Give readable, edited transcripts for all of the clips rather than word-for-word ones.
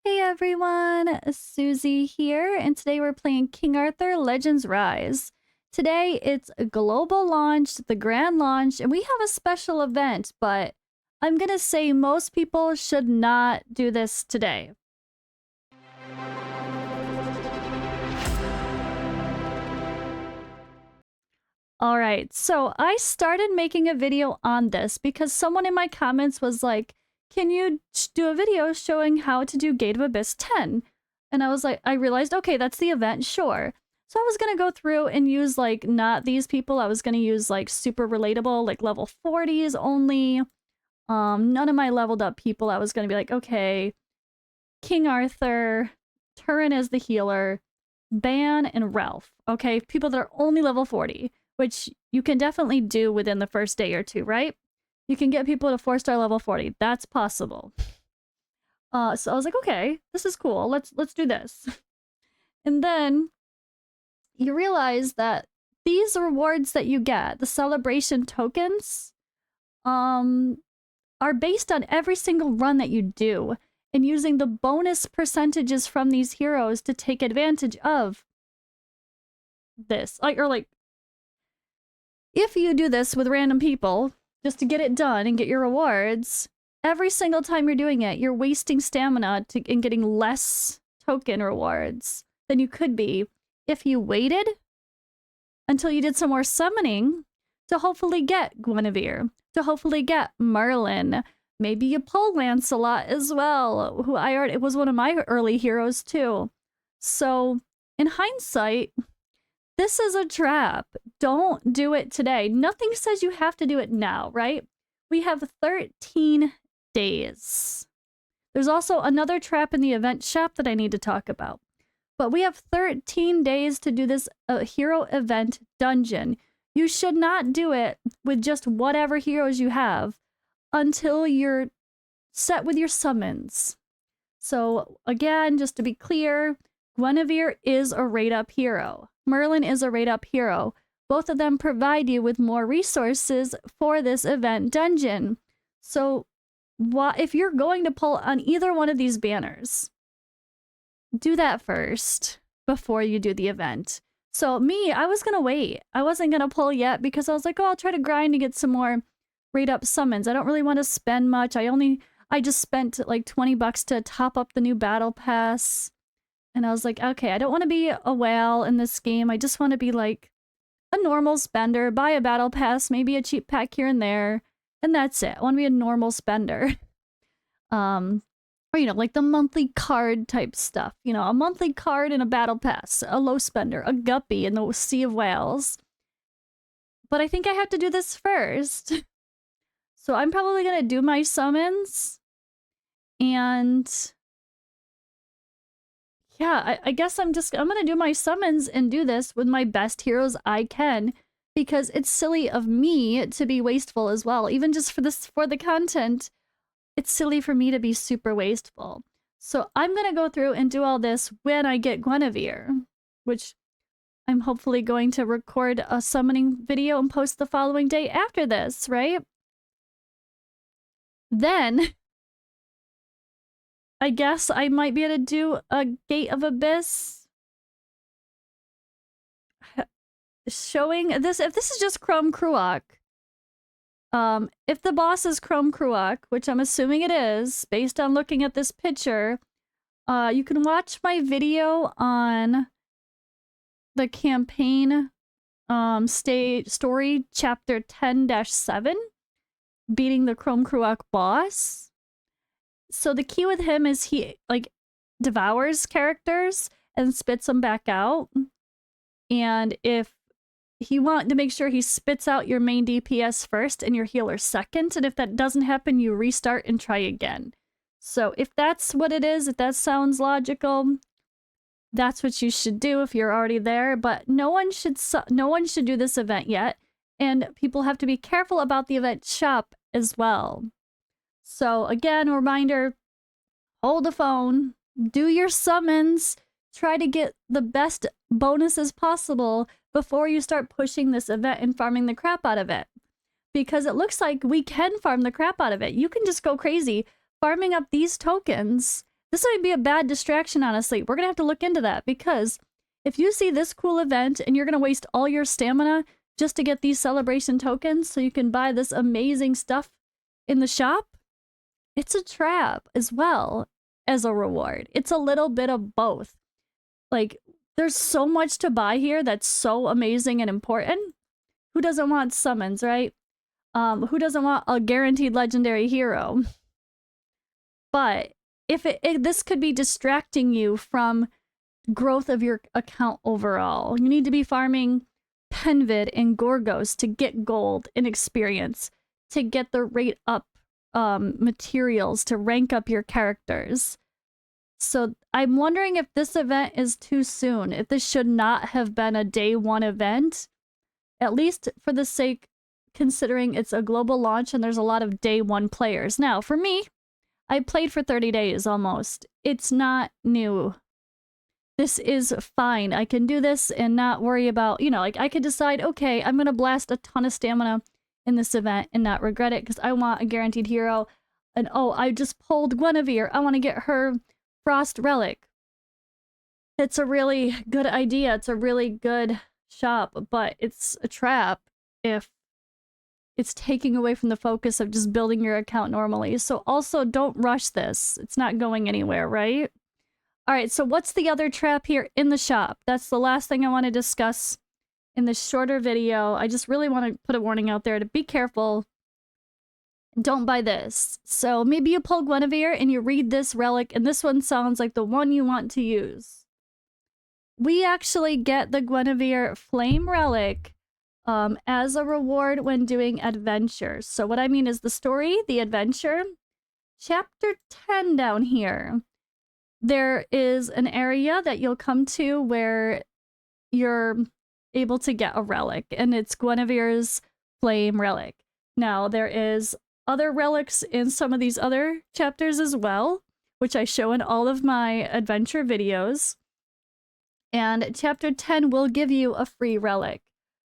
Hey everyone, Suzi here, and today we're playing King Arthur Legends Rise. Today it's a global launch, the grand launch, and we have a special event, but I'm gonna say most people should not do this today. Alright, so I started making a video on this because someone in my comments was like, can you do a video showing how to do Gate of Abyss 10? And I was like, I realized, okay, that's the event, sure. So I was gonna go through and use like not these people. I was gonna use like super relatable, like level 40s only. None of my leveled up people. I was gonna be like, okay, King Arthur, Turin as the healer, Ban, and Ralph. Okay, people that are only level 40, which you can definitely do within the first day or two, right? You can get people to 4-star level 40. That's possible. So I was like, okay, this is cool. Let's do this. And then you realize that these rewards that you get, the celebration tokens, are based on every single run that you do and using the bonus percentages from these heroes to take advantage of this. If you do this with random people just to get it done and get your rewards, every single time you're doing it, you're wasting stamina and getting less token rewards than you could be if you waited until you did some more summoning to hopefully get Guinevere, to hopefully get Merlin. Maybe you pull Lancelot as well, who it was one of my early heroes too. So in hindsight, this is a trap. Don't do it today. Nothing says you have to do it now, right? We have 13 days. There's also another trap in the event shop that I need to talk about. But we have 13 days to do this hero event dungeon. You should not do it with just whatever heroes you have until you're set with your summons. So again, just to be clear, Guinevere is a rate-up hero. Merlin is a rate-up hero. Both of them provide you with more resources for this event dungeon. So if you're going to pull on either one of these banners, do that first before you do the event. So me, I was gonna wait. I wasn't gonna pull yet because I was like, oh, I'll try to grind to get some more rate-up summons. I don't really want to spend much. I just spent like 20 bucks to top up the new battle pass. And I was like, okay, I don't want to be a whale in this game. I just want to be like a normal spender, buy a battle pass, maybe a cheap pack here and there, and that's it. I want to be a normal spender. Or, like the monthly card type stuff. A monthly card and a battle pass, a low spender, a guppy in the Sea of Whales. But I think I have to do this first. So I'm probably going to do my summons. And yeah, I guess I'm gonna do my summons and do this with my best heroes I can, because it's silly of me to be wasteful as well. Even just for the content, it's silly for me to be super wasteful. So I'm gonna go through and do all this when I get Guinevere, which I'm hopefully going to record a summoning video and post the following day after this, right? Then I guess I might be able to do a Gate of Abyss showing this. If this is just Chrome Cruach, if the boss is Chrome Cruach, which I'm assuming it is based on looking at this picture, you can watch my video on the campaign story chapter 10-7, beating the Chrome Cruach boss. So the key with him is he like devours characters and spits them back out. And if you want to make sure he spits out your main DPS first and your healer second, and if that doesn't happen, you restart and try again. So if that's what it is, if that sounds logical, that's what you should do if you're already there. But no one should do this event yet, and people have to be careful about the event shop as well. So again, a reminder, hold the phone, do your summons, try to get the best bonuses possible before you start pushing this event and farming the crap out of it. Because it looks like we can farm the crap out of it. You can just go crazy farming up these tokens This might be a bad distraction, honestly. We're gonna have to look into that, because if you see this cool event and you're gonna waste all your stamina just to get these celebration tokens so you can buy this amazing stuff in the shop, it's a trap as well as a reward. It's a little bit of both. Like, there's so much to buy here that's so amazing and important. Who doesn't want summons, right? Who doesn't want a guaranteed legendary hero? But if this could be distracting you from growth of your account overall. You need to be farming Penvid and Gorgos to get gold and experience, to get the rate up materials, to rank up your characters. So I'm wondering if this event is too soon, if this should not have been a day one event, at least for the sake, considering it's a global launch and there's a lot of day one players. Now, for me, I played for 30 days almost. It's not new. This is fine. I can do this and not worry about, you know, like I could decide, okay, I'm going to blast a ton of stamina in this event and not regret it because I want a guaranteed hero. And oh, I just pulled Guinevere. I want to get her Frost Relic. It's a really good idea. It's a really good shop, but it's a trap if it's taking away from the focus of just building your account normally. So also don't rush this. It's not going anywhere, right? All right, so what's the other trap here in the shop? That's the last thing I want to discuss in this shorter video. I just really want to put a warning out there to be careful. Don't buy this. So maybe you pull Guinevere and you read this relic, and this one sounds like the one you want to use. We actually get the Guinevere Flame Relic as a reward when doing adventures. So what I mean is the story, the adventure, chapter 10 down here. There is an area that you'll come to where you're able to get a relic, and it's Guinevere's Flame Relic. Now, there is other relics in some of these other chapters as well, which I show in all of my adventure videos. And chapter 10 will give you a free relic.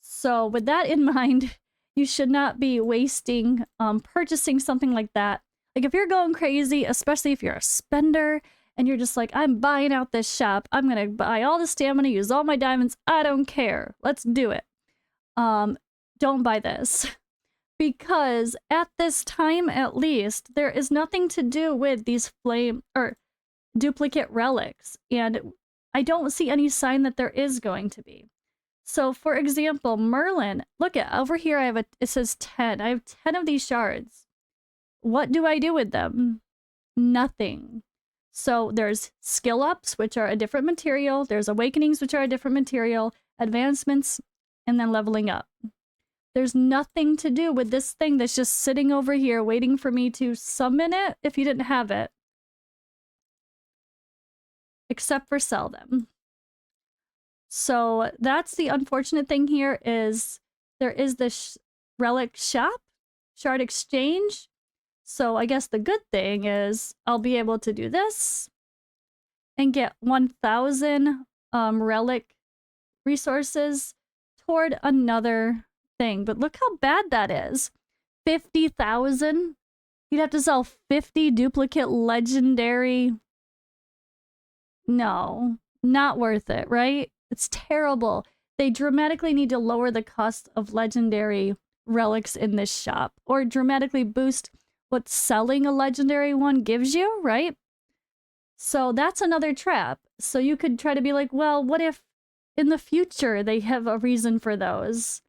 So with that in mind, you should not be wasting purchasing something like that. Like if you're going crazy, especially if you're a spender, and you're just like, I'm buying out this shop. I'm going to buy all the stamina, use all my diamonds. I don't care. Let's do it. Don't buy this. Because at this time, at least, there is nothing to do with these flame or duplicate relics. And I don't see any sign that there is going to be. So for example, Merlin, look at over here. It says 10. I have 10 of these shards. What do I do with them? Nothing. So there's skill ups, which are a different material. There's awakenings, which are a different material, advancements, and then leveling up. There's nothing to do with this thing that's just sitting over here waiting for me to summon it if you didn't have it. Except for sell them. So that's the unfortunate thing here is there is this relic shop, shard exchange. So I guess the good thing is I'll be able to do this and get 1,000 relic resources toward another thing. But look how bad that is. 50,000? You'd have to sell 50 duplicate legendary. No, not worth it, right? It's terrible. They dramatically need to lower the cost of legendary relics in this shop or dramatically boost what selling a legendary one gives you, right? So that's another trap. So you could try to be like, well, what if in the future they have a reason for those?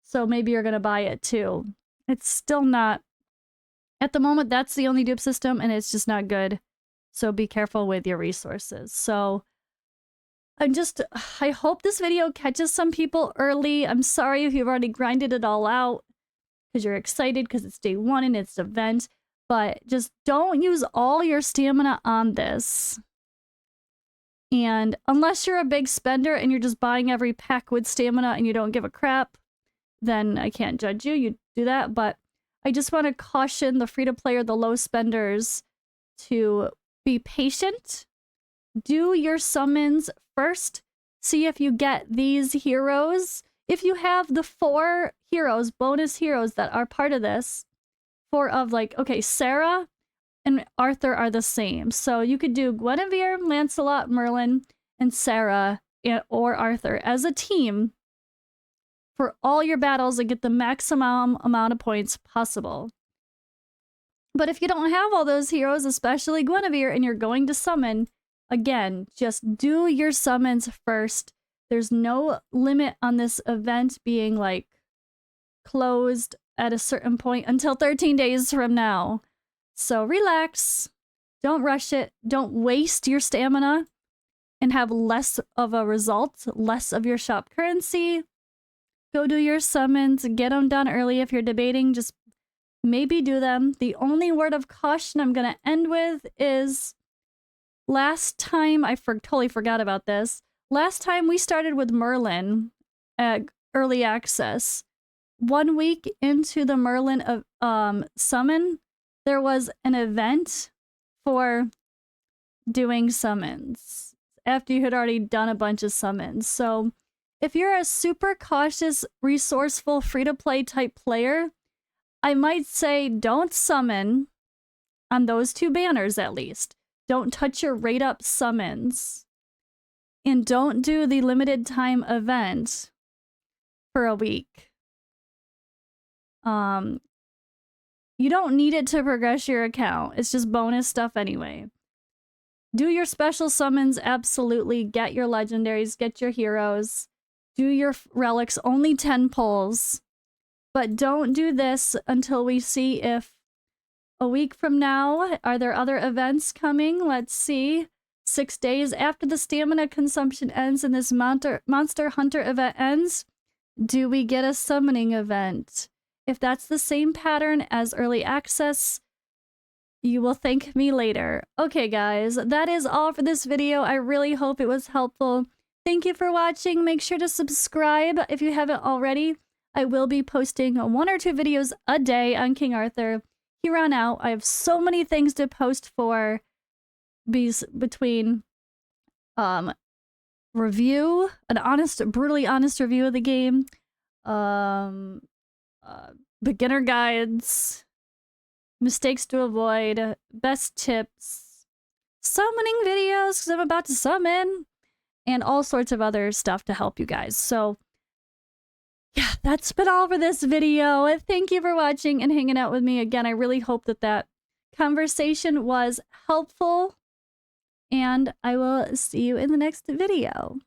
So maybe you're going to buy it too. It's still not. At the moment, that's the only dupe system and it's just not good. So be careful with your resources. So I hope this video catches some people early. I'm sorry if you've already grinded it all out because you're excited because it's day one and it's an event, but just don't use all your stamina on this. And unless you're a big spender and you're just buying every pack with stamina and you don't give a crap, then I can't judge you. You do that, but I just want to caution the free-to-play or the low spenders to be patient. Do your summons first. See if you get these heroes. If you have the 4 heroes, bonus heroes that are part of this, 4 of like, okay, Sarah and Arthur are the same. So you could do Guinevere, Lancelot, Merlin, and Sarah or Arthur as a team for all your battles and get the maximum amount of points possible. But if you don't have all those heroes, especially Guinevere, and you're going to summon, again, just do your summons first. There's no limit on this event being like closed at a certain point until 13 days from now. So relax, don't rush it, don't waste your stamina and have less of a result, less of your shop currency. Go do your summons, get them done early. If you're debating, just maybe do them. The only word of caution I'm going to end with is last time, I totally forgot about this. Last time we started with Merlin at early access. 1 week into the Merlin summon, there was an event for doing summons after you had already done a bunch of summons. So if you're a super cautious, resourceful, free-to-play type player, I might say don't summon on those 2 banners at least. Don't touch your rate-up summons. And don't do the limited time event for a week. You don't need it to progress your account. It's just bonus stuff anyway. Do your special summons, absolutely. Get your legendaries, get your heroes. Do your relics, only 10 pulls. But don't do this until we see if a week from now, are there other events coming? Let's see. 6 days after the stamina consumption ends and this Monster Hunter event ends, do we get a summoning event? If that's the same pattern as early access, you will thank me later. Okay, guys, that is all for this video. I really hope it was helpful. Thank you for watching. Make sure to subscribe if you haven't already. I will be posting 1 or 2 videos a day on King Arthur. Here on out, I have so many things to post for between review, an honest, brutally honest review of the game, beginner guides, mistakes to avoid, best tips, summoning videos because I'm about to summon, and all sorts of other stuff to help you guys. So yeah, that's been all for this video. Thank you for watching and hanging out with me. Again, I really hope that conversation was helpful, and I will see you in the next video.